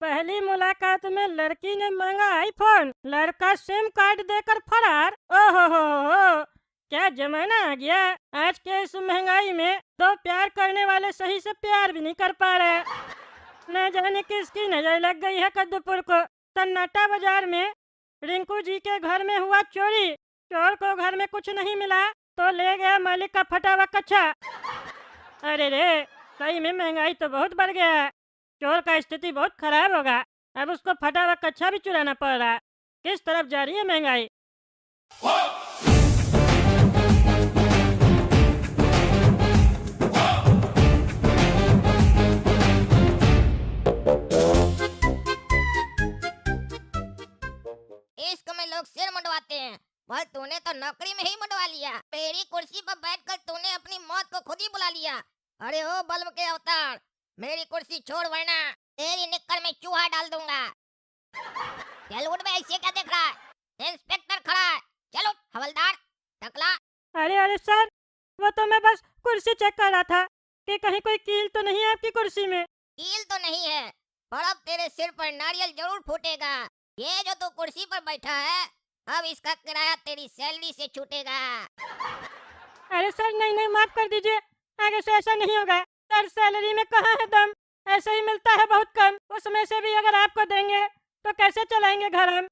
पहली मुलाकात में लड़की ने मांगा आईफोन, लड़का सिम कार्ड देकर फरार। ओहो हो, क्या जमाना आ गया। आज के इस महंगाई में तो प्यार करने वाले सही से प्यार भी नहीं कर पा रहे। न जाने किसकी नजर लग गई है कद्दूपुर को। सन्नाटा बाजार में रिंकू जी के घर में हुआ चोरी। चोर को घर में कुछ नहीं मिला तो ले गया मालिक का फटा हुआ कच्छा। अरे रे, सही में महंगाई तो बहुत बढ़ गया है। चोर का स्थिति बहुत खराब होगा। अब उसको फटा हुआ कच्छा भी चुराना पड़ रहा है। किस तरफ जा रही है महंगाई। इश्क में लोग सिर मुंडवाते हैं, पर तूने तो नौकरी में ही मुंडवा लिया। मेरी कुर्सी पर बैठकर तूने अपनी मौत को खुद ही बुला लिया। अरे ओ बल्ब के अवतार, मेरी कुर्सी छोड़ वरना तेरी निक्कर में चूहा डाल दूंगा। चल उठ बे, ऐसे क्या देख रहा है? इंस्पेक्टर खड़ा है, चलो हवलदार टकला। अरे सर, वो तो मैं बस कुर्सी चेक कर रहा था कि कहीं कोई कील तो नहीं है आपकी कुर्सी में। कील तो नहीं है, पर अब तेरे सिर पर नारियल जरूर फूटेगा। ये जो तू कुर्सी पर बैठा है, अब इसका किराया तेरी सैलरी से छूटेगा। अरे सर, नहीं माफ कर दीजिए, आगे से ऐसा नहीं होगा। सर, सैलरी में कहाँ है दम, ऐसे ही मिलता है बहुत कम। उसमें से भी अगर आपको देंगे तो कैसे चलाएंगे घर हम।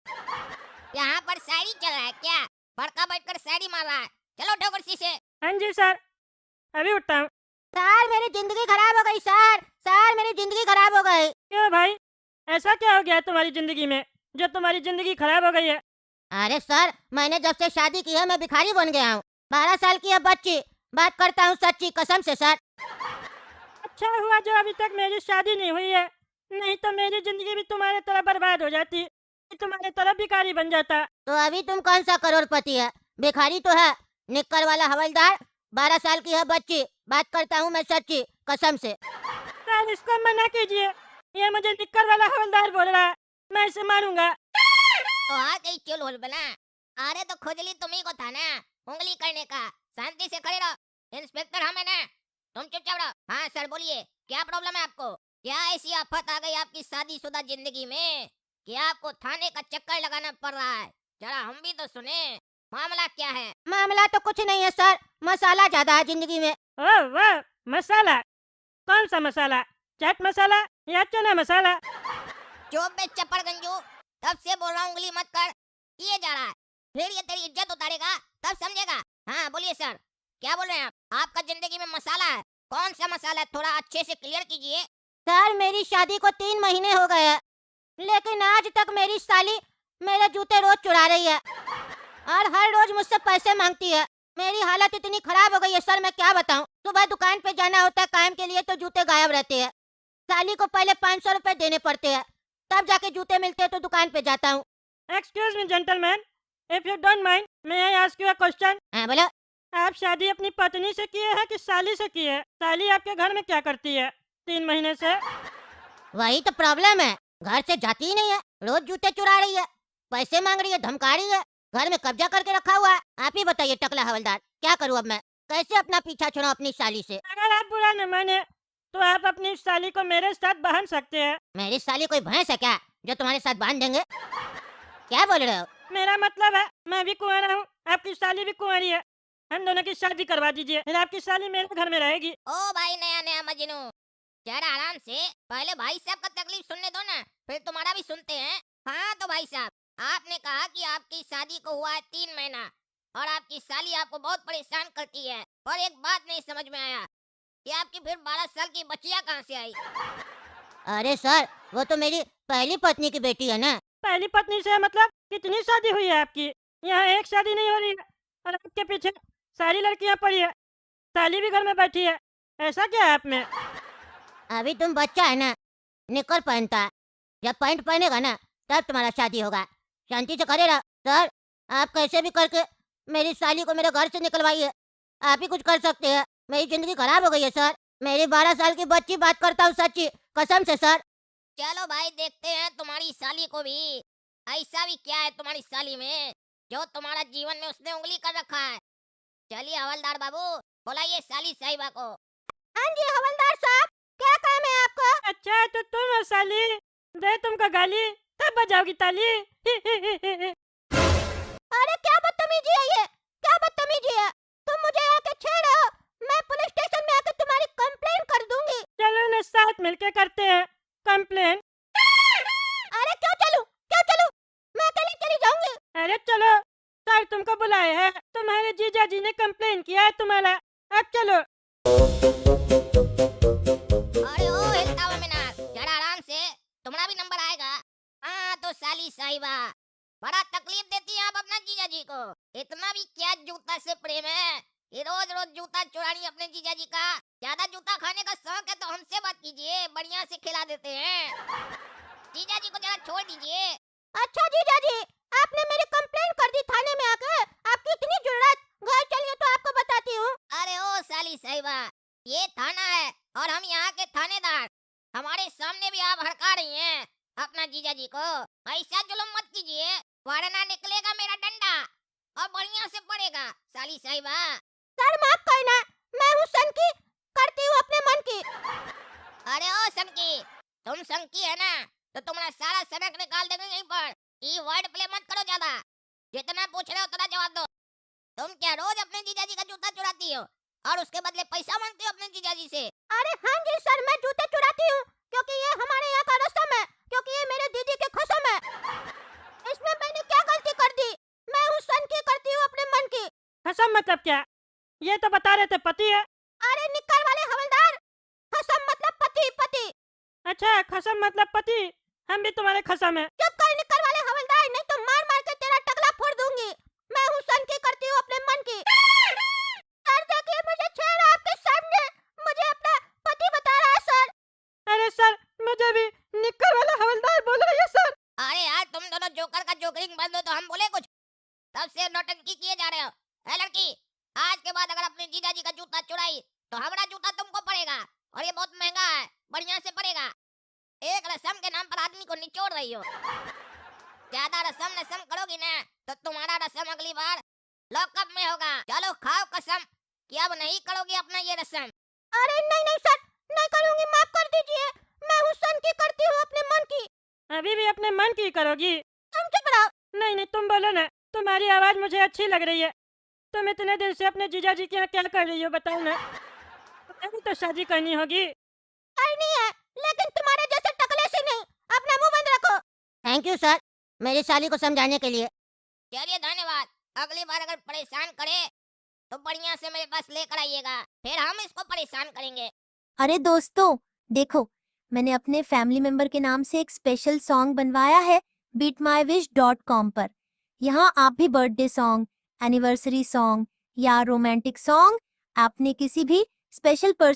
यहाँ पर शायरी चल रहा है क्या? बड़का बैठकर शायरी मार रहा है। चलो उठो कुर्सी से। हाँ जी सर, अभी उठता हूँ। सर मेरी जिंदगी खराब हो गई सर मेरी जिंदगी खराब हो गई। क्यों भाई, ऐसा क्या हो गया तुम्हारी जिंदगी में जो तुम्हारी जिंदगी खराब हो गई है। अरे सर, मैंने जब से शादी की है मैं भिखारी बन गया हूँ। 12 साल की है बच्ची, बात करता हूँ सच्ची कसम से सर। अच्छा हुआ जो अभी तक मेरी शादी नहीं हुई है, नहीं तो मेरी जिंदगी भी तुम्हारे तरह बर्बाद हो जाती, तुम्हारे तरह भिखारी बन जाता। तो अभी तुम कौन सा करोड़पति है? भिखारी तो है निक्कर वाला हवलदार। 12 साल की है बच्ची, बात करता हूँ मैं सच्ची कसम से। सर, इसको मना कीजिए, ये मुझे निक्कर वाला हवलदार बोल रहा है, मैं इसे मारूंगा। तो हाँ कहीं चुल होल बना। अरे तो खुजली तुम्ही को था ना उंगली करने का। शांति से खड़े रहो, इंस्पेक्टर हम है ना, तुम चुपचाप रहो। हाँ सर बोलिए, क्या प्रॉब्लम है आपको? क्या ऐसी आफत आ गई आपकी शादीशुदा जिंदगी में कि आपको थाने का चक्कर लगाना पड़ रहा है? जरा हम भी तो सुने, मामला क्या है? मामला तो कुछ नहीं है सर, मसाला ज्यादा है जिंदगी में। ओह वाह, मसाला? कौन सा मसाला, चाट मसाला या चना मसाला? चुप बे चप्पड़ गंजू, तब से बोल रहा हूँ उंगली मत कर। किए जा रहा है, फिर ये तेरी इज्जत उतारेगा तब समझेगा। हाँ बोलिए सर, क्या बोल रहे हैं आप? आपका जिंदगी में मसाला है, कौन सा मसाला है? थोड़ा अच्छे से क्लियर कीजिए। सर मेरी शादी को 3 महीने हो गए हैं, लेकिन आज तक मेरी साली मेरे जूते रोज चुरा रही है और हर रोज मुझसे पैसे मांगती है। मेरी हालत इतनी खराब हो गई है सर, मैं क्या बताऊं। सुबह दुकान पे जाना होता है काम के लिए तो जूते गायब रहते हैं। साली को पहले 500 रुपए देने पड़ते हैं, तब जाके जूते मिलते हैं तो दुकान पे जाता हूँ। Excuse me gentleman, if you don't mind may I ask you a question. हाँ बोलो। आप शादी अपनी पत्नी से किए हैं कि साली से की है? साली आपके घर में क्या करती है 3 महीने से? वही तो प्रॉब्लम है, घर से जाती ही नहीं है, रोज जूते चुरा रही है, पैसे मांग रही है, धमका रही है, घर में कब्जा करके रखा हुआ है। आप ही बताइए टकला हवलदार, क्या करूँ अब मैं? कैसे अपना पीछा छुड़ाऊं अपनी साली से? अगर आप बुरा न माने तो आप अपनी साली को मेरे साथ बांध सकते हैं। मेरी साली कोई भैंस है क्या जो तुम्हारे साथ बांध देंगे? क्या बोल रहे हो? मेरा मतलब है, मैं भी कुंवारा हूँ, आपकी साली भी कुंवारी है, हम दोनों की शादी करवा दीजिए, फिर आपकी साली मेरे घर में रहेगी। ओ भाई नया नया मजनू, जरा आराम से, पहले भाई साहब का तकलीफ सुनने दो ना, फिर तुम्हारा भी सुनते हैं। हाँ तो भाई साहब, आपने कहा कि आपकी शादी को हुआ है 3 महीना और आपकी साली आपको बहुत परेशान करती है, पर एक बात नहीं समझ में आया कि आपकी फिर 12 साल की बच्चियाँ कहाँ से आई? अरे सर, वो तो मेरी पहली पत्नी की बेटी है ना। पहली पत्नी से मतलब कितनी शादी हुई है आपकी? यहाँ एक शादी नहीं हो रही है और आपके पीछे सारी लड़कियाँ पड़ी है, साली भी घर में बैठी है, ऐसा क्या है आप में? अभी तुम बच्चा है ना, निकर पहनता है, जब पैंट पहनेगा ना तब तुम्हारा शादी होगा। शांति से खड़े रहो। सर आप कैसे भी करके मेरी साली को मेरे घर से निकलवाइए, आप ही कुछ कर सकते हैं। मेरी जिंदगी खराब हो गई है सर, मेरी 12 साल की बच्ची, बात करता हूँ सच्ची कसम से सर। चलो भाई देखते हैं तुम्हारी साली को भी, ऐसा भी क्या है तुम्हारी साली में जो तुम्हारा जीवन में उसने उंगली कर रखा है। चलिए हवलदार बाबू, बुलाइए साली साहिबा को। हाँ जी हवलदार साहब, क्या काम है आपका? अच्छा तो तुम हो साली, दे तुमको गाली तब बजाओगी ताली। अरे क्या बदतमीजी है ये, क्या बदतमीजी है। तुम मुझे आके छेड़ रहे हो, मैं पुलिस स्टेशन में आके तुम्हारी कंप्लेन कर दूंगी। चलो ना साथ मिलके करते हैं कंप्लेन। अरे क्यों चलूं, मैं अकेले चली जाऊंगी। अरे चलो, सर तुमको बुलाए हैं, तुम्हारे जीजा जी ने कंप्लेन किया है तुम्हारा, अब चलो। अरे ओ हिलता हुआ मीनार, जरा आराम से, तुम्हारा भी नंबर आएगा। हाँ तो साली साहिबा, बड़ा तकलीफ देती है आप अपना जीजा जी को। इतना भी क्या जूता से प्रेम है कि रोज रोज जूता चुरानी अपने जीजा जी का। ज्यादा जूता खाने का शौक है तो हमसे बात कीजिए, बढ़िया से खिला देते हैं। जीजा जी को जरा छोड़ दीजिए। अच्छा जीजा जी, आपने मेरी कंप्लेन कर दी थाने में आके, आपकी इतनी जरूरत, घर चलिए तो आपको बताती हूँ। अरे ओ साली साहिबा, ये थाना है और हम यहाँ के थानेदार, हमारे सामने भी आप हड़का रही हैं अपना जीजा जी को। ऐसा जुल्म मत कीजिए, वरना निकलेगा मेरा डंडा और बढ़िया से पड़ेगा साली साहिबा। सर माफ करना, मैं हूँ सनकी, करती हूँ अपने मन की। अरे ओ सनकी, तुम सनकी है ना, तो तुम्हारा सारा सनक निकाल देंगे यहीं पर। ये वर्ड प्ले मत करो ज्यादा, जितना पूछ रहे हो उतना जवाब दो। तुम क्या रोज अपने जीजा जी का जूता चुराती हो और उसके बदले पैसा मांगती हो अपने जीजा जी से? अरे हाँ जी सर, मैं जूते चुराती हूँ क्योंकि ये हमारे यहाँ का रस्म है, क्योंकि ये मेरे दीदी के कसम है। इसमें मैंने क्या गलती कर दी? मैं हूँ सनकी, करती हूँ अपने मन की। कसम मतलब क्या? ये तो बता रहे थे पति है। अरे निक्कर वाले हवलदार, कसम मतलब पति पति। अच्छा कसम मतलब पति, हम भी तुम्हारे कसम है। चुप कर निक्कर वाले हवलदार, नहीं तो मार मार के तेरा टकला फोड़ दूंगी। मैं हूँ सनकी, करती हूँ अपने मन की। सर देखिए मुझे छेड़ आपके सामने, मुझे अपना पति बता रहा है सर। अरे सर, मुझे भी निक्कर वाला हवलदार बोल रही है सर। अरे यार तुम दोनों जोकर का जोकरिंग बंद हो तो हम बोले कुछ, तब से नौटंकी किए जा रहे हो। ए लड़की, आज के बाद अगर अपने जीजा जी का जूता चुराई तो हमारा जूता तुमको पड़ेगा, और ये बहुत महंगा है, बढ़िया से पड़ेगा। एक रस्म के नाम पर आदमी को निचोड़ रही हो। ज्यादा रस्म करोगी ना तो तुम्हारा रस्म अगली बार लॉकअप में होगा। चलो खाओ कसम कि अब नहीं करोगी अपना ये रस्म। अरे नहीं नहीं सर, नहीं करूंगी, माफ कर दीजिए। मैं हूँ सनकी, करती हूँ अपने मन की। अभी भी अपने मन की करोगी? तुम चुप रहो। नहीं नहीं तुम बोलो ना, तुम्हारी आवाज मुझे अच्छी लग रही है। तुम इतने दिन से अपने जीजा जी के यहाँ क्या कर रही हो बताओ ना। तुम्हें तो शादी करनी होगी। करनी है, लेकिन तुम्हारे जैसे टकले से नहीं। अपना मुंह बंद रखो। थैंक यू सर, मेरी साली को समझाने के लिए। चलिए धन्यवाद। अगली बार अगर परेशान करे तो बढ़िया से मेरे पास लेकर आइएगा, फिर हम इसको परेशान करेंगे। अरे दोस्तों, देखो मैंने अपने फैमिली मेंबर के नाम से एक स्पेशल सॉन्ग बनवाया है beatmywish.com पर। यहाँ आप भी बर्थडे सॉन्ग, एनिवर्सरी सॉन्ग या रोमांटिक सॉन्ग अपने किसी भी स्पेशल पर्सन